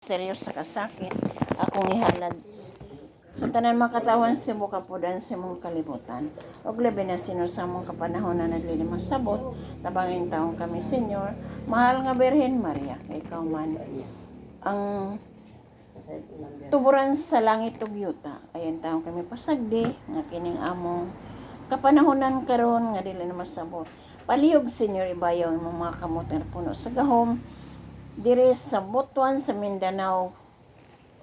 Seryoso sa kasakit, akong ihalad sa tanan makatawan sa buka pudan sa mong kalibutan. Og labi na sino sa mong kapanahon na naglilimang sabot, tabangin taong kami, Senyor, mahal nga Birhen Maria, ikaw man ang tuburan sa langit ug yuta. Ayan taong kami pasagdi nga kining among kapanahonan karon nga dili na masabot. Palihog, Senyor, ibayaw imong mga kamot nga puno sa gahom dire sa Butuan sa Mindanao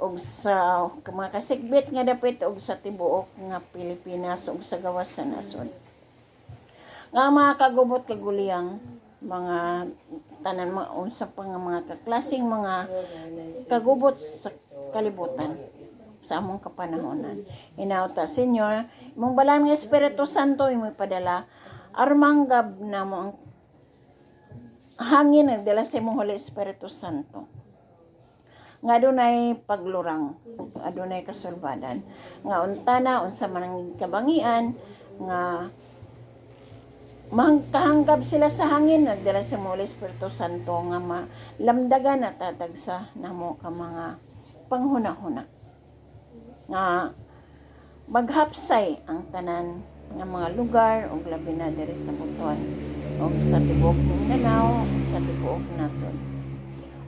ug sa mga kasigbit nga dapit ug sa tibuok nga Pilipinas ug sa gawas sa nasod. Nga mga kagubot kaguliyang mga tanan mga unsa pa nga mga kaklaseng mga kagubot sa kalibutan sa among kapanahonan. Inauta, Senyor, imong balaan nga Espiritu Santo imong padala armanggab na mo ang hangin nagdala sa imong Holy Espiritu Santo nga adunay paglurang, adunay kasulbadan, nga untana unsa man ang kabangian nga kahanggab sila sa hangin nagdala sa Holy Espiritu Santo nga malamdagan at tatagsa namo ka mga panghuna-huna nga maghapsay ang tanan nga mga lugar ug labi na diri sa Butuan o sa tibuok Mindanao, sa tibuok nasod.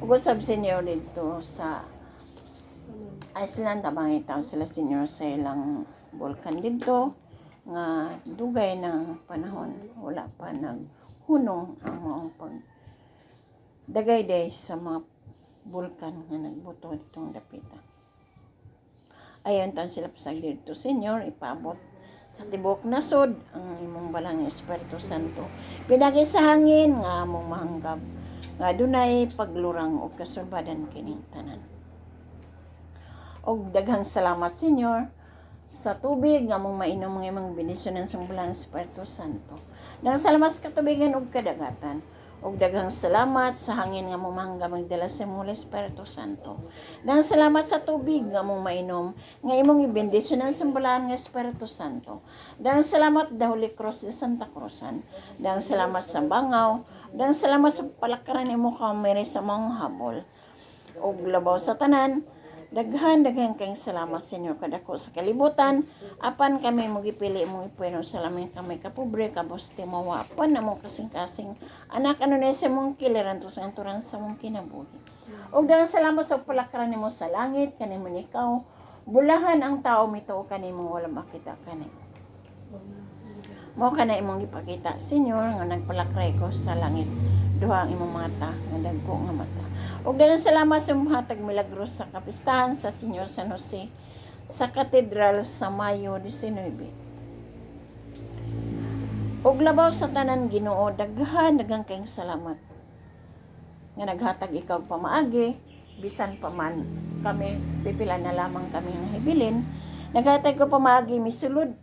Ug usab, Senyor, dito sa Iceland, tabangin taon sila, Senyor, sa ilang bulkan dito nga dugay ng panahon wala pa naghunong ang maong pagdagayday sa mga bulkan nga nagbuto ditong dapitan. Ayon taon sila pasag dito, Senyor, ipaabot sa tibuok nasod ang imong balang Espiritu Santo pinagi sa hangin nga among mahanggab nga dunay paglurang o kasulbadan kining tanan. Og daghang salamat, Senyor, sa tubig nga among mainom nga imong benisyonan sa balang Espiritu Santo. Daghang salamat sa katubigan ug kadagatan. Og daghang salamat sa hangin nga among mahanggab magdala sa imong Espiritu Santo. Daghang salamat sa tubig nga among mainom nga imong ibendisyonan sa balaan nga Espiritu Santo. Daghang salamat the Holy Cross de Santa Cruzan. Daghang salamat sa bangaw. Daghang salamat sa palakaran imo kamere sa mga habol. Og labaw sa tanan, daghan kayong salamat, Senyor, kadako sa kalibutan. Apan kami mo gipili mong ipuno sa lamin kami kapobre kabuste mawapan na mong kasing-kasing anak ano na sa mong kiliran to sa anturan sa mong kinabuhi. Og daghang salamat sa palakaran nimo sa langit kanimo ikaw bulahan ang tao mito kanimo wala makita kanimo. Mo kana imong gipakita, Senyor, nga nagpalakray ko sa langit duha ang imong mata nga dagko nga mata. Og daghang salamat sa hatag milagros sa kapistahan sa Senyor San Jose sa katedral sa Mayo 19. Og labaw sa tanan, Ginoo, daghang kayong salamat nga naghatag ikaw pamaagi bisan pa man kami pipila na lamang kami nga hibilin, naghatag ko pamaagi misulod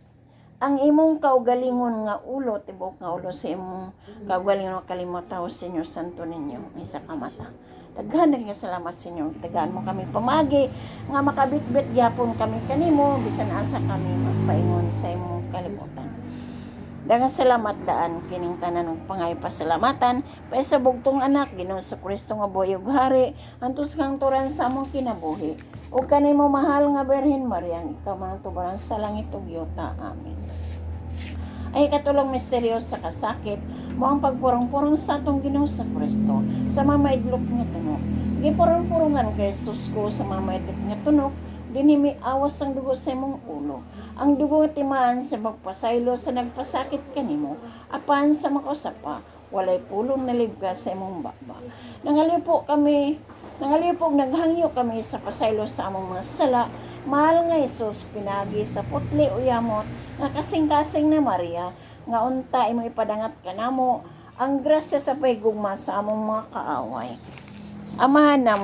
ang imong kaugalingon nga ulo, tibok nga ulo sa imong kaugalingon nga kalimutaw, Senyor Santo ninyo, isa ka mata. Daghan nga salamat, Senyor. Tagaan mo kami pamagi nga makabitbit gyapon kami kanimo bisan asa kami magpaingon sa imong kalibutan. Daghang salamat daan kining tanan ng pangay pasalamatan pa sa bugtong anak Ginoo sa Kristo nga buhi ug hari antos kang turan sa among kinabuhi. Ug kanimo mahal nga Birhen Maria, ikaw man ang tubaran sa langit ug yuta. Amen. Ay katulong misteryoso sa kasakit mo ang pagpurong-purong sa atong Ginoo sa Kristo sa mga maidlok nga tunok. Gipurong-purongan kay Jesus ko sa mga maidlok nga tunok dinimi awas ang dugo sa imong ulo. Ang dugo nga timaan sa magpasaylo sa nagpasakit kanimo apan sa makosapa walay pulong nalibga sa imong baba. Nangalipog naghangyo kami sa pasaylo sa among mga sala. Mahal nga Jesus, pinagi sa putli o yamot nga kasing-kasing na Maria nga unta imong ipadangat kanamo ang grasya sa paghigugma sa among mga kaaway. Amahan na